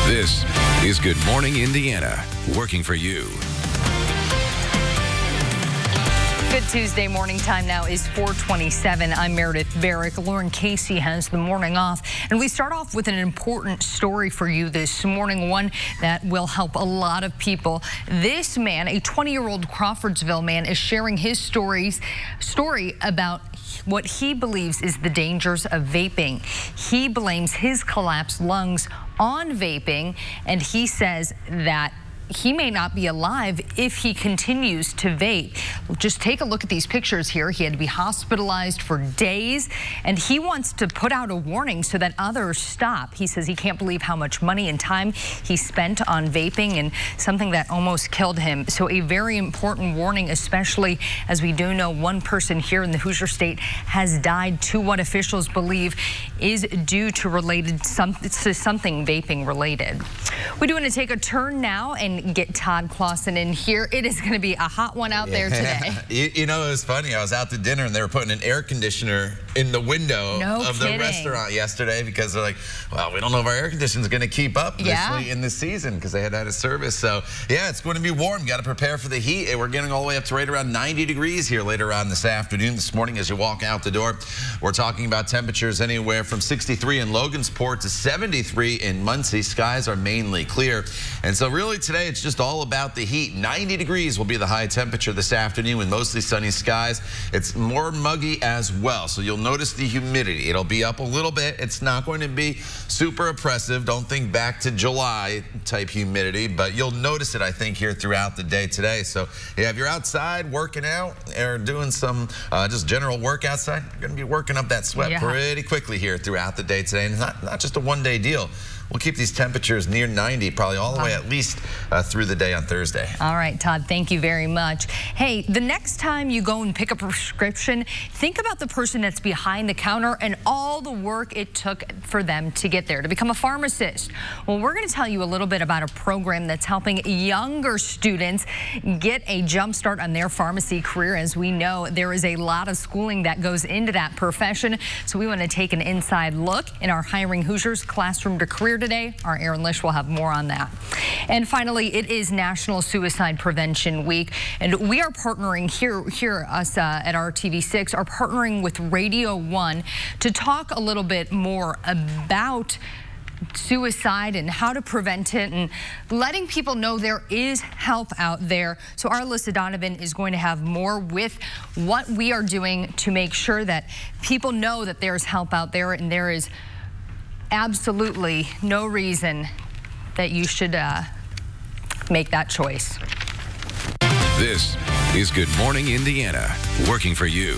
This is Good Morning Indiana, working for you. Good Tuesday morning. Time now is 4:27. I'm Meredith Barrick. Lauren Casey has the morning off. And we start off with an important story for you this morning, one that will help a lot of people. This man, a 20-year-old Crawfordsville man, is sharing his story about what he believes is the dangers of vaping. He blames his collapsed lungs on vaping, and he says that he may not be alive if he continues to vape. Just take a look at these pictures here. He had to be hospitalized for days, and he wants to put out a warning so that others stop. He says he can't believe how much money and time he spent on vaping, and something that almost killed him. So a very important warning, especially as we do know one person here in the Hoosier State has died to what officials believe is due to something vaping related. We do want to take a turn now and get Todd Clausen in here. It is going to be a hot one out there today. You know, it was funny. I was out to dinner and they were putting an air conditioner in the window of the restaurant yesterday because they're like, well, we don't know if our air conditioner is going to keep up in this season because they had a service. So, yeah, it's going to be warm. You got to prepare for the heat. We're getting all the way up to right around 90 degrees here later on this afternoon. This morning as you walk out the door, we're talking about temperatures anywhere from 63 in Logansport to 73 in Muncie. Skies are mainly clear. And so really today it's just all about the heat. 90 degrees will be the high temperature this afternoon with mostly sunny skies. It's more muggy as well, so you'll notice the humidity. It'll be up a little bit. It's not going to be super oppressive. Don't think back to July type humidity, but you'll notice it, I think, here throughout the day today. So yeah, if you're outside working out or doing some just general work outside, you're going to be working up that sweat pretty quickly here throughout the day today. And it's not just a one-day deal. We'll keep these temperatures near 90 probably all the way at least through the day on Thursday. All right, Todd, thank you very much. Hey, the next time you go and pick up a prescription, think about the person that's behind the counter and all the work it took for them to get there, to become a pharmacist. Well, we're going to tell you a little bit about a program that's helping younger students get a jump start on their pharmacy career. As we know, there is a lot of schooling that goes into that profession. So we want to take an inside look in our Hiring Hoosiers Classroom to Career today. Our Aaron Lish will have more on that. And finally, it is National Suicide Prevention Week, and we are partnering us at RTV6 are partnering with Radio 1 to talk a little bit more about suicide and how to prevent it and letting people know there is help out there. So our Alyssa Donovan is going to have more with what we are doing to make sure that people know that there's help out there, and there is absolutely no reason that you should make that choice. This is Good Morning Indiana, working for you.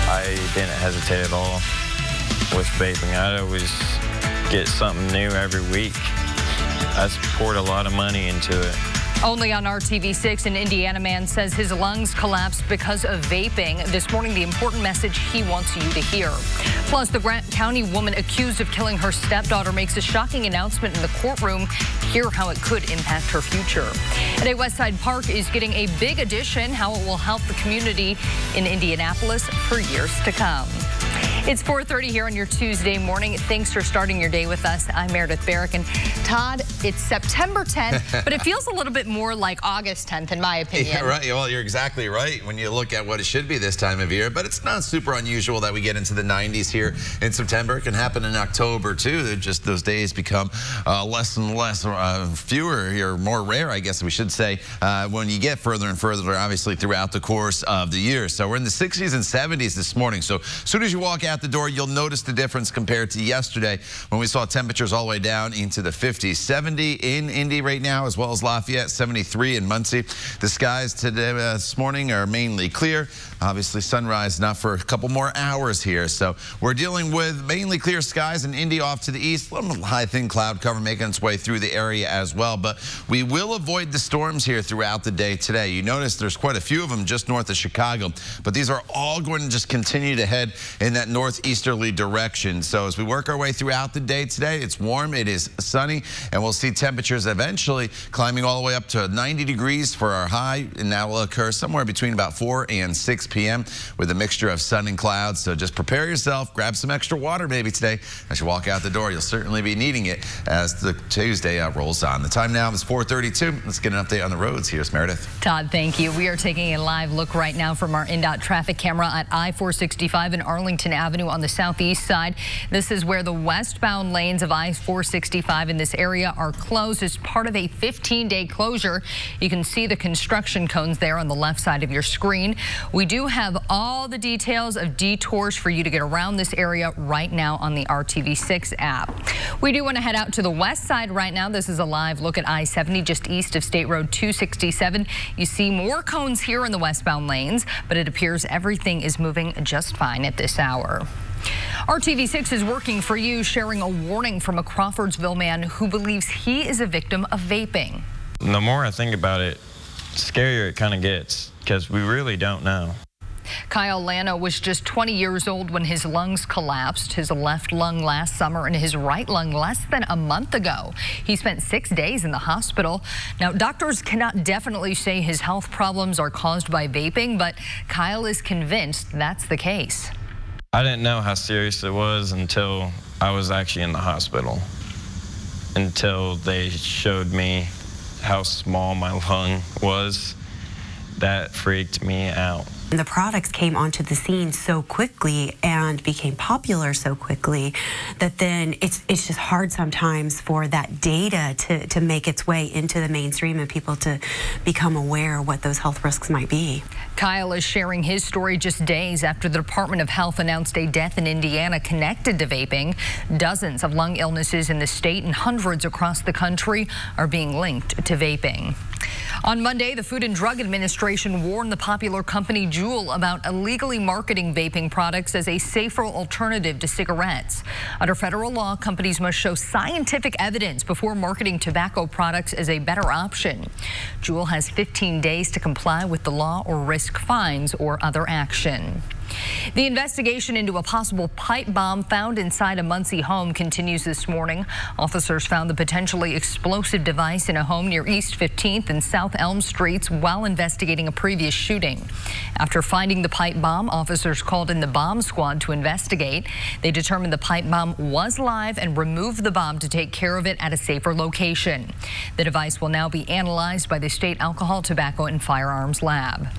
I didn't hesitate at all with vaping. I'd always get something new every week. I poured a lot of money into it. Only on RTV6, an Indiana man says his lungs collapsed because of vaping. This morning, the important message he wants you to hear. Plus, the Grant County woman accused of killing her stepdaughter makes a shocking announcement in the courtroom. Hear how it could impact her future. And a Westside Park is getting a big addition, how it will help the community in Indianapolis for years to come. It's 4:30 here on your Tuesday morning. Thanks for starting your day with us. I'm Meredith Barrick. And Todd, it's September 10th, but it feels a little bit more like August 10th, in my opinion. Yeah, right. Well, you're exactly right when you look at what it should be this time of year, but it's not super unusual that we get into the 90s here in September. It can happen in October, too. Just those days become less and less, fewer or more rare, I guess we should say, when you get further and further, obviously, throughout the course of the year. So we're in the 60s and 70s this morning. So as soon as you walk out the door, you'll notice the difference compared to yesterday when we saw temperatures all the way down into the 50s. 70 in Indy right now, as well as Lafayette, 73 in Muncie. The skies today, this morning are mainly clear. Obviously, sunrise not for a couple more hours here. So we're dealing with mainly clear skies in Indy off to the east. A little high, thin cloud cover making its way through the area as well. But we will avoid the storms here throughout the day today. You notice there's quite a few of them just north of Chicago. But these are all going to just continue to head in that north northeasterly direction. So as we work our way throughout the day today, it's warm, it is sunny, and we'll see temperatures eventually climbing all the way up to 90 degrees for our high, and that will occur somewhere between about 4 and 6 p.m. with a mixture of sun and clouds. So just prepare yourself, grab some extra water maybe today. As you walk out the door, you'll certainly be needing it as the Tuesday rolls on. The time now is 4:32. Let's get an update on the roads. Here's Meredith. Todd, thank you. We are taking a live look right now from our INDOT traffic camera at I-465 and Arlington Avenue on the southeast side. This is where the westbound lanes of I-465 in this area are closed as part of a 15-day closure. You can see the construction cones there on the left side of your screen. We do have all the details of detours for you to get around this area right now on the RTV6 app. We do want to head out to the west side right now. This is a live look at I-70 just east of State Road 267. You see more cones here in the westbound lanes, but it appears everything is moving just fine at this hour. RTV6 is working for you, sharing a warning from a Crawfordsville man who believes he is a victim of vaping. The more I think about it, the scarier it kind of gets, because we really don't know. Kyle Lano was just 20 years old when his lungs collapsed, his left lung last summer and his right lung less than a month ago. He spent 6 days in the hospital. Now, doctors cannot definitely say his health problems are caused by vaping, but Kyle is convinced that's the case. I didn't know how serious it was until I was actually in the hospital, until they showed me how small my lung was. That freaked me out. The products came onto the scene so quickly and became popular so quickly that then it's just hard sometimes for that data to make its way into the mainstream and people to become aware of what those health risks might be. Kyle is sharing his story just days after the Department of Health announced a death in Indiana connected to vaping. Dozens of lung illnesses in the state and hundreds across the country are being linked to vaping. On Monday, the Food and Drug Administration warned the popular company Juul about illegally marketing vaping products as a safer alternative to cigarettes. Under federal law, companies must show scientific evidence before marketing tobacco products as a better option. Juul has 15 days to comply with the law or risk fines or other action. The investigation into a possible pipe bomb found inside a Muncie home continues this morning. Officers found the potentially explosive device in a home near East 15th and South Elm Streets while investigating a previous shooting. After finding the pipe bomb, officers called in the bomb squad to investigate. They determined the pipe bomb was live and removed the bomb to take care of it at a safer location. The device will now be analyzed by the State Alcohol, Tobacco, and Firearms Lab.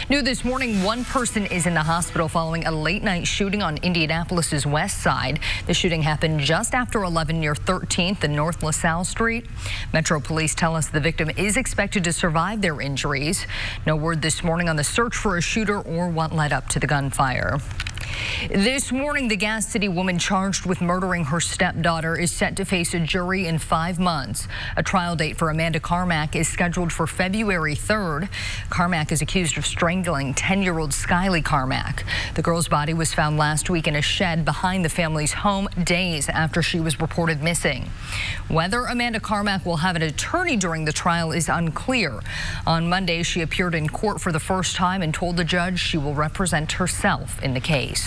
New this morning, one person is in the hospital following a late-night shooting on Indianapolis's west side. The shooting happened just after 11 near 13th and North LaSalle Street. Metro Police tell us the victim is expected to survive their injuries. No word this morning on the search for a shooter or what led up to the gunfire. This morning, the Gas City woman charged with murdering her stepdaughter is set to face a jury in 5 months. A trial date for Amanda Carmack is scheduled for February 3rd. Carmack is accused of strangling 10-year-old Skylee Carmack. The girl's body was found last week in a shed behind the family's home days after she was reported missing. Whether Amanda Carmack will have an attorney during the trial is unclear. On Monday, she appeared in court for the first time and told the judge she will represent herself in the case.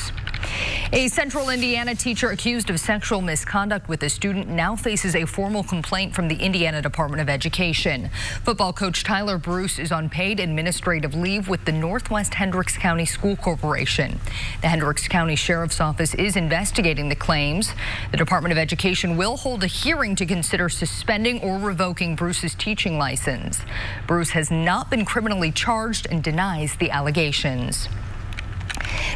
A Central Indiana teacher accused of sexual misconduct with a student now faces a formal complaint from the Indiana Department of Education. Football coach Tyler Bruce is on paid administrative leave with the Northwest Hendricks County School Corporation. The Hendricks County Sheriff's Office is investigating the claims. The Department of Education will hold a hearing to consider suspending or revoking Bruce's teaching license. Bruce has not been criminally charged and denies the allegations.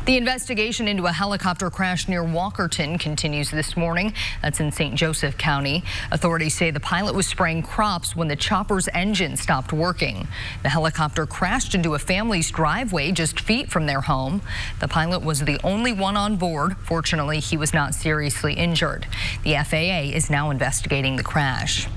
The investigation into a helicopter crash near Walkerton continues this morning. That's in St. Joseph County. Authorities say the pilot was spraying crops when the chopper's engine stopped working. The helicopter crashed into a family's driveway just feet from their home. The pilot was the only one on board. Fortunately, he was not seriously injured. The FAA is now investigating the crash.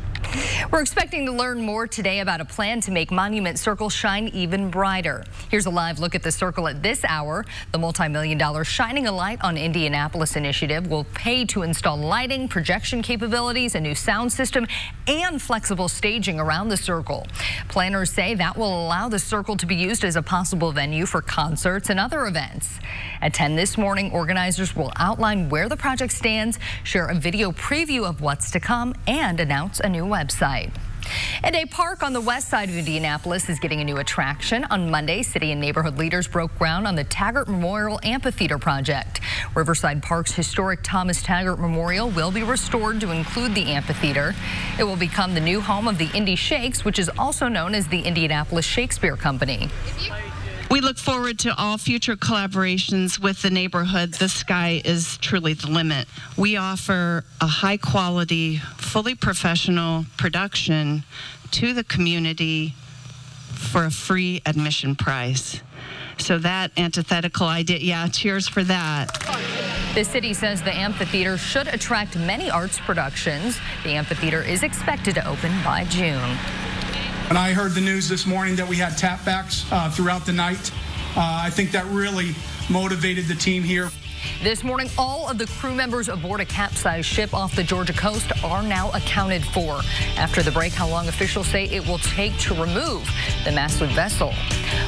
We're expecting to learn more today about a plan to make Monument Circle shine even brighter. Here's a live look at the circle at this hour. The multi-million-dollar Shining a Light on Indianapolis initiative will pay to install lighting, projection capabilities, a new sound system, and flexible staging around the circle. Planners say that will allow the circle to be used as a possible venue for concerts and other events. At 10 this morning, organizers will outline where the project stands, share a video preview of what's to come, and announce a new website. And a park on the west side of Indianapolis is getting a new attraction. On Monday, city and neighborhood leaders broke ground on the Taggart Memorial Amphitheater project. Riverside Park's historic Thomas Taggart Memorial will be restored to include the amphitheater. It will become the new home of the Indy Shakes, which is also known as the Indianapolis Shakespeare Company. We look forward to all future collaborations with the neighborhood. The sky is truly the limit. We offer a high quality, fully professional production to the community for a free admission price. So that antithetical idea, yeah, cheers for that. The city says the amphitheater should attract many arts productions. The amphitheater is expected to open by June. And I heard the news this morning that we had tapbacks throughout the night. I think that really motivated the team here. This morning, all of the crew members aboard a capsized ship off the Georgia coast are now accounted for. After the break, how long officials say it will take to remove the massive vessel.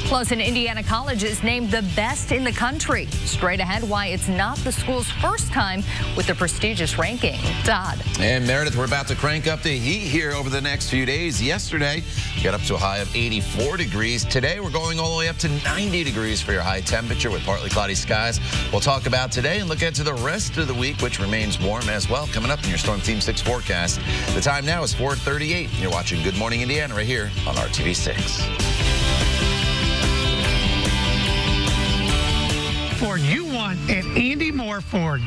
Plus, an Indiana college is named the best in the country. Straight ahead, why it's not the school's first time with the prestigious ranking. Todd. And Meredith, we're about to crank up the heat here over the next few days. Yesterday, we got up to a high of 84 degrees. Today, we're going all the way up to 90 degrees for your high temperature with partly cloudy skies. We'll talk about today and look ahead to the rest of the week, which remains warm as well, coming up in your Storm Team 6 forecast. The time now is 4:38. You're watching Good Morning Indiana right here on RTV6. Ford, you want an Andy Moore Ford.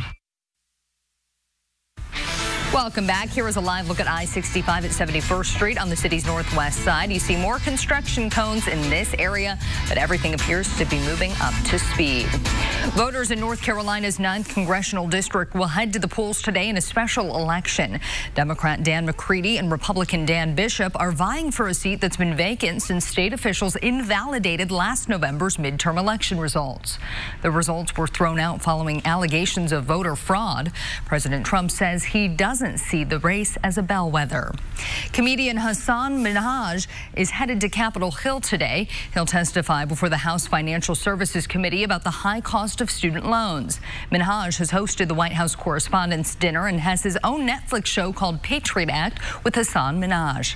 Welcome back. Here is a live look at I-65 at 71st Street on the city's northwest side. You see more construction cones in this area, but everything appears to be moving up to speed. Voters in North Carolina's 9th congressional district will head to the polls today in a special election. Democrat Dan McCready and Republican Dan Bishop are vying for a seat that's been vacant since state officials invalidated last November's midterm election results. The results were thrown out following allegations of voter fraud. President Trump says he doesn't see the race as a bellwether. Comedian Hasan Minhaj is headed to Capitol Hill today. He'll testify before the House Financial Services Committee about the high cost of student loans. Minhaj has hosted the White House Correspondents' Dinner and has his own Netflix show called Patriot Act with Hasan Minhaj.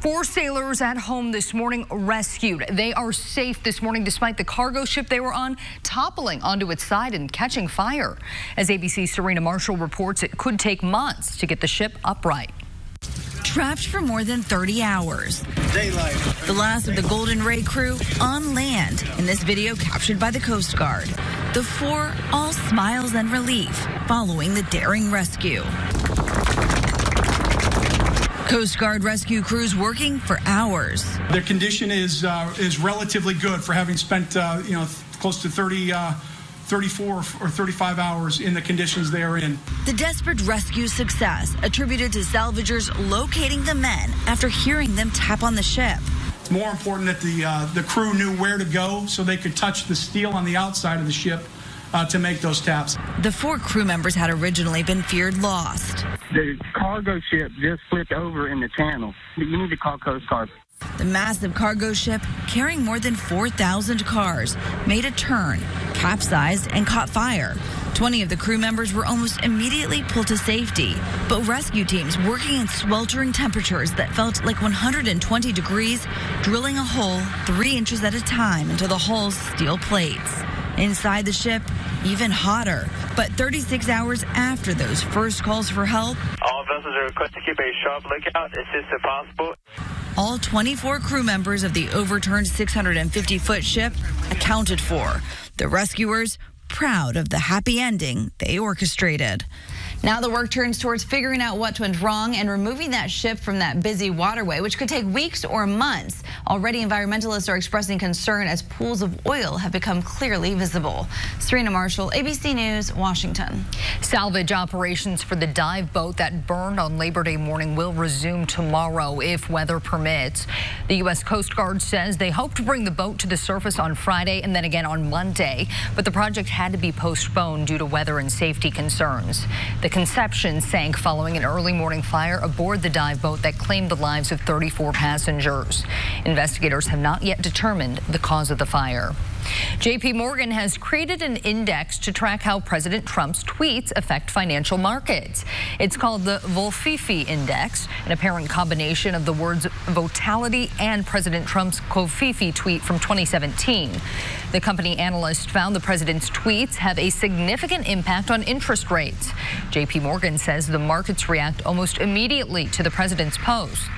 4 sailors at home this morning rescued. They are safe this morning despite the cargo ship they were on toppling onto its side and catching fire. As ABC's Serena Marshall reports, it could take months to get the ship upright. Trapped for more than 30 hours. Daylight. The last of the Golden Ray crew on land in this video captured by the Coast Guard. The 4 all smiles and relief following the daring rescue. Coast Guard rescue crews working for hours. Their condition is relatively good for having spent close to 34 or 35 hours in the conditions they are in. The desperate rescue success attributed to salvagers locating the men after hearing them tap on the ship. It's more important that the crew knew where to go so they could touch the steel on the outside of the ship to make those taps. The 4 crew members had originally been feared lost. The cargo ship just flipped over in the channel. You need to call Coast Guard. The massive cargo ship, carrying more than 4,000 cars, made a turn, capsized, and caught fire. 20 of the crew members were almost immediately pulled to safety, but rescue teams working in sweltering temperatures that felt like 120 degrees, drilling a hole 3 inches at a time into the hull's steel plates. Inside the ship, even hotter. But 36 hours after those first calls for help, all vessels are requested to keep a sharp lookout, assist if possible. All 24 crew members of the overturned 650-foot ship accounted for. The rescuers proud of the happy ending they orchestrated. Now the work turns towards figuring out what went wrong and removing that ship from that busy waterway, which could take weeks or months. Already, environmentalists are expressing concern as pools of oil have become clearly visible. Serena Marshall, ABC News, Washington. Salvage operations for the dive boat that burned on Labor Day morning will resume tomorrow if weather permits. The U.S. Coast Guard says they hope to bring the boat to the surface on Friday and then again on Monday, but the project had to be postponed due to weather and safety concerns. The Conception sank following an early morning fire aboard the dive boat that claimed the lives of 34 passengers. Investigators have not yet determined the cause of the fire. JP Morgan has created an index to track how President Trump's tweets affect financial markets. It's called the Volfifi Index, an apparent combination of the words votality and President Trump's Kofifi tweet from 2017. The company analyst found the president's tweets have a significant impact on interest rates. JP Morgan says the markets react almost immediately to the president's posts.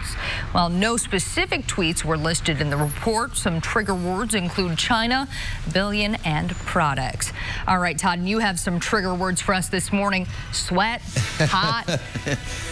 While no specific tweets were listed in the report, some trigger words include China, billion, and products. All right, Todd, you have some trigger words for us this morning. Sweat, hot.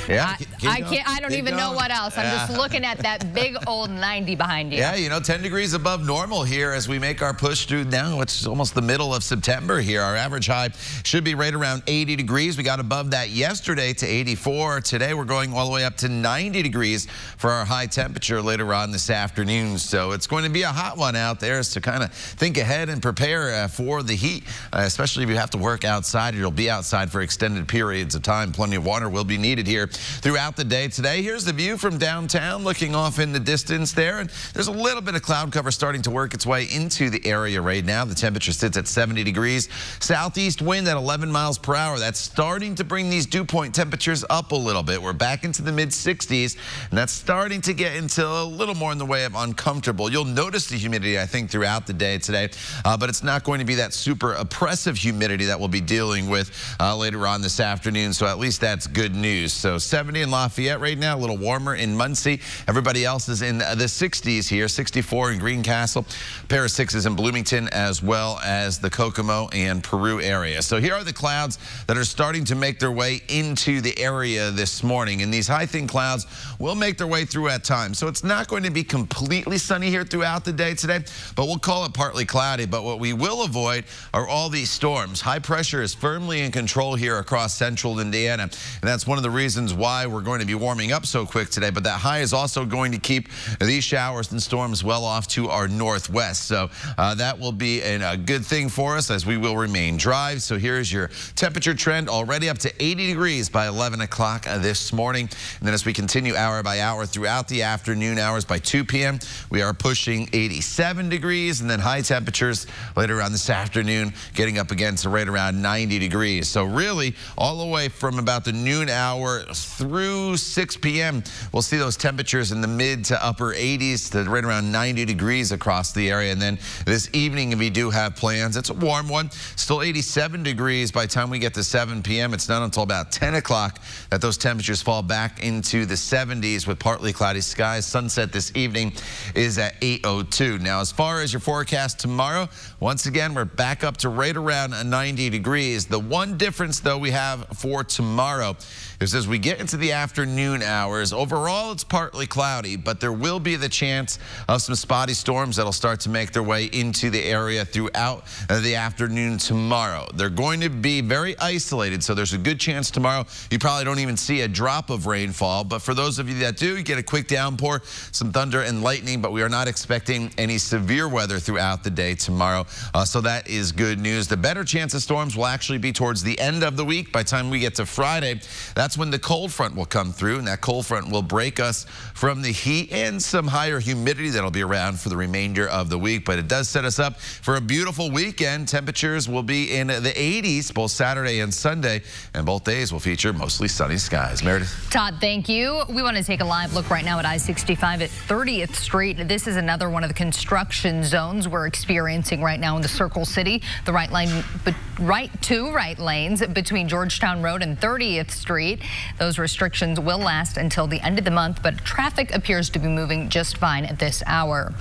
Yeah, I don't even know what else. I'm just looking at that big old 90 behind you. Yeah, you know, 10 degrees above normal here as we make our push through now. It's almost the middle of September here. Our average high should be right around 80 degrees. We got above that yesterday to 84. Today we're going all the way up to 90 degrees for our high temperature later on this afternoon. So it's going to be a hot one out there, so kind of think ahead and prepare for the heat, especially if you have to work outside. You'll be outside for extended periods of time. Plenty of water will be needed here throughout the day today. Here's the view from downtown looking off in the distance there, and there's a little bit of cloud cover starting to work its way into the area right now. The temperature sits at 70 degrees. Southeast wind at 11 miles per hour. That's starting to bring these dew point temperatures up a little bit. We're back into the mid 60s, and that's starting to get into a little more in the way of uncomfortable. You'll notice the humidity, I think, throughout the day today, but it's not going to be that super oppressive humidity that we'll be dealing with later on this afternoon, so at least that's good news. So 70 in Lafayette right now, a little warmer in Muncie. Everybody else is in the 60s here, 64 in Greencastle, a pair of 6s in Bloomington, as well as the Kokomo and Peru area. So here are the clouds that are starting to make their way into the area this morning, and these high thin clouds will make their way through at times. So it's not going to be completely sunny here throughout the day today, but we'll call it partly cloudy. But what we will avoid are all these storms. High pressure is firmly in control here across central Indiana, and that's one of the reasons why we're going to be warming up so quick today. But that high is also going to keep these showers and storms well off to our northwest. So that will be a good thing for us as we will remain dry. So here's your temperature trend, already up to 80 degrees by 11 o'clock this morning. And then as we continue hour by hour throughout the afternoon hours, by 2 p.m., we are pushing 87 degrees, and then high temperatures later on this afternoon getting up again to right around 90 degrees. So really, all the way from about the noon hour through 6 p.m., we'll see those temperatures in the mid to upper 80s to right around 90 degrees across the area. And then this evening, if you do have plans, it's a warm one, still 87 degrees by the time we get to 7 p.m. It's not until about 10 o'clock that those temperatures fall back into the 70s with partly cloudy skies. Sunset this evening is at 8:02. Now, as far as your forecast tomorrow, once again, we're back up to right around 90 degrees. The one difference, though, we have for tomorrow is as we get into the afternoon hours, overall it's partly cloudy, but there will be the chance of some spotty storms that'll start to make their way into the area throughout the afternoon tomorrow. They're going to be very isolated, so there's a good chance tomorrow you probably don't even see a drop of rainfall. But for those of you that do, you get a quick downpour, some thunder and lightning, but we are not expecting any severe weather throughout the day tomorrow. So that is good news. The better chance of storms will actually be towards the end of the week. By the time we get to Friday, that's when the cold front will come through, and that cold front will break us from the heat and some higher humidity that'll be around for the remainder of the week. But it does set us up for a beautiful weekend. Temperatures will be in the 80s both Saturday and Sunday, and both days will feature mostly sunny skies. Meredith. Todd, thank you. We want to take a live look right now at I-65 at 30th Street. This is another one of the construction zones where experiencing right now in the Circle City. The two right lanes between Georgetown Road and 30th Street. Those restrictions will last until the end of the month, but traffic appears to be moving just fine at this hour.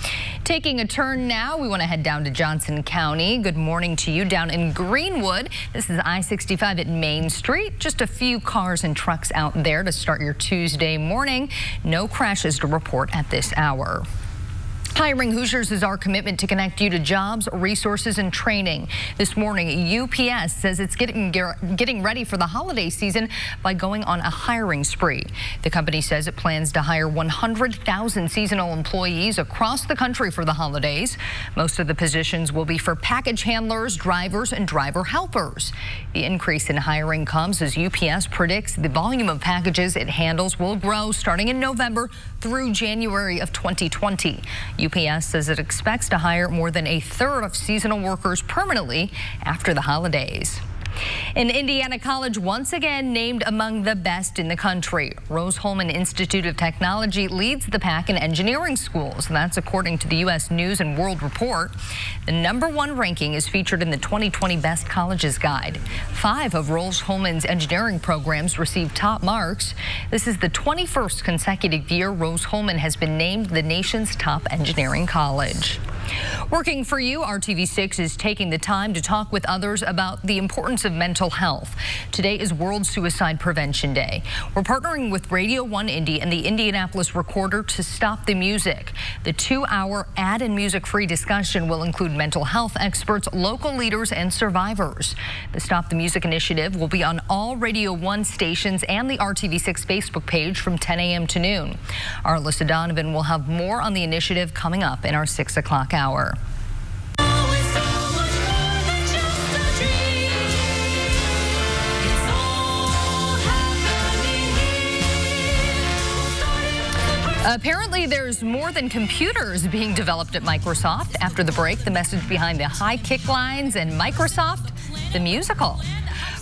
Taking a turn now, we want to head down to Johnson County. Good morning to you down in Greenwood. This is I-65 at Main Street. Just a few cars and trucks out there to start your Tuesday morning. No crashes to report at this hour. Hiring Hoosiers is our commitment to connect you to jobs, resources, and training. This morning, UPS says it's getting ready for the holiday season by going on a hiring spree. The company says it plans to hire 100,000 seasonal employees across the country for the holidays. Most of the positions will be for package handlers, drivers, and driver helpers. The increase in hiring comes as UPS predicts the volume of packages it handles will grow starting in November through January of 2020. UPS says it expects to hire more than a third of seasonal workers permanently after the holidays. And Indiana College once again named among the best in the country. Rose-Hulman Institute of Technology leads the pack in engineering schools. That's according to the U.S. News and World Report. The #1 ranking is featured in the 2020 Best Colleges Guide. 5 of Rose-Hulman's engineering programs received top marks. This is the 21st consecutive year Rose-Hulman has been named the nation's top engineering college. Working for you, RTV6 is taking the time to talk with others about the importance of mental health. Today is World Suicide Prevention Day. We're partnering with Radio 1 Indy and the Indianapolis Recorder to stop the music. The 2-hour ad and music-free discussion will include mental health experts, local leaders, and survivors. The Stop the Music initiative will be on all Radio 1 stations and the RTV6 Facebook page from 10 a.m. to noon. Our Alyssa Donovan will have more on the initiative coming up in our 6 o'clock hour. Apparently, there's more than computers being developed at Microsoft. After the break, the message behind the high kick lines and Microsoft, the musical.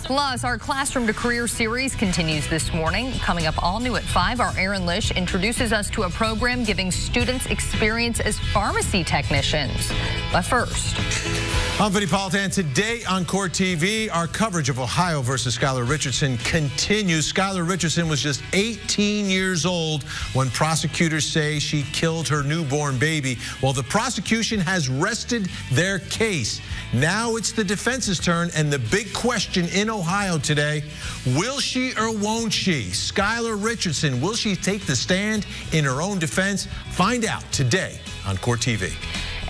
Plus, our Classroom to Career series continues this morning. Coming up all new at 5, our Aaron Lish introduces us to a program giving students experience as pharmacy technicians. But first, I'm Vinny Politan. Today on Court TV, our coverage of Ohio versus Skylar Richardson continues. Skylar Richardson was just 18 years old when prosecutors say she killed her newborn baby. Well, the prosecution has rested their case. Now it's the defense's turn, and the big question in Ohio today, will she or won't she? Skylar Richardson, will she take the stand in her own defense? Find out today on Court TV.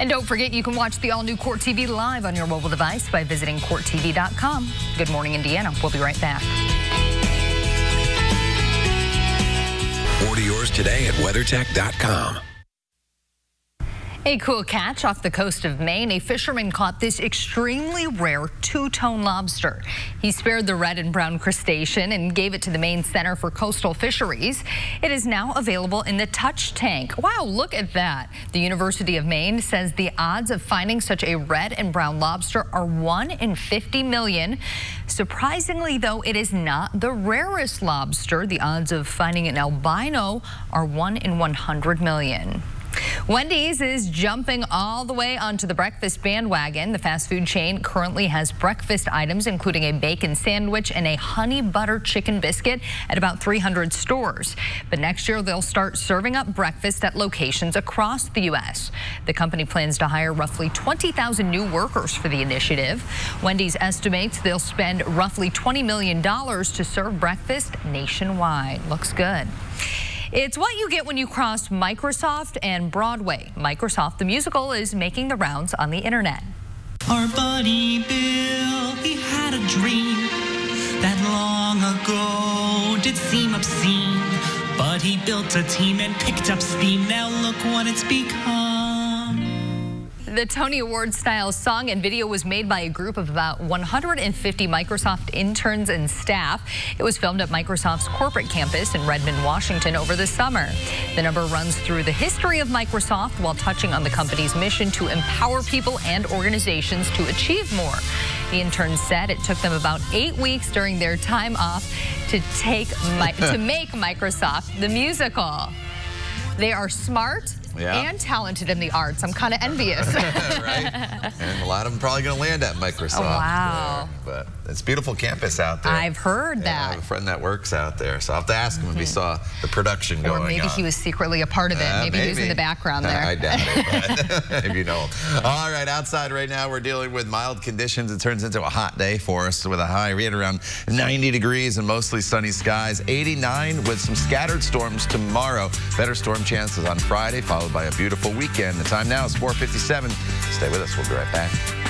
And don't forget, you can watch the all-new Court TV live on your mobile device by visiting CourtTV.com. Good morning, Indiana. We'll be right back. Order yours today at WeatherTech.com. A cool catch off the coast of Maine. A fisherman caught this extremely rare two-tone lobster. He spared the red and brown crustacean and gave it to the Maine Center for Coastal Fisheries. It is now available in the Touch Tank. Wow, look at that. The University of Maine says the odds of finding such a red and brown lobster are 1 in 50 million. Surprisingly, though, it is not the rarest lobster. The odds of finding an albino are 1 in 100 million. Wendy's is jumping all the way onto the breakfast bandwagon. The fast food chain currently has breakfast items, including a bacon sandwich and a honey butter chicken biscuit at about 300 stores. But next year, they'll start serving up breakfast at locations across the U.S. The company plans to hire roughly 20,000 new workers for the initiative. Wendy's estimates they'll spend roughly $20 million to serve breakfast nationwide. Looks good. It's what you get when you cross Microsoft and Broadway. Microsoft the musical is making the rounds on the internet. Our buddy Bill, he had a dream that long ago did seem obscene, but he built a team and picked up steam. Now look what it's become. The Tony Award-style song and video was made by a group of about 150 Microsoft interns and staff. It was filmed at Microsoft's corporate campus in Redmond, Washington over the summer. The number runs through the history of Microsoft while touching on the company's mission to empower people and organizations to achieve more. The interns said it took them about 8 weeks during their time off to make Microsoft the musical. They are smart, and talented in the arts. I'm kind of envious. Right? And a lot of them probably going to land at Microsoft. Oh, wow. But it's a beautiful campus out there. I've heard that. I have a friend that works out there, so I'll have to ask him if he saw the production going on. Or maybe he was secretly a part of it. Maybe he was in the background there. I doubt it, but maybe you know him. All right, outside right now, we're dealing with mild conditions. It turns into a hot day for us with a high. We had around 90 degrees and mostly sunny skies. 89 with some scattered storms tomorrow. Better storm chances on Friday, followed by a beautiful weekend. The time now is 4:57. Stay with us. We'll be right back.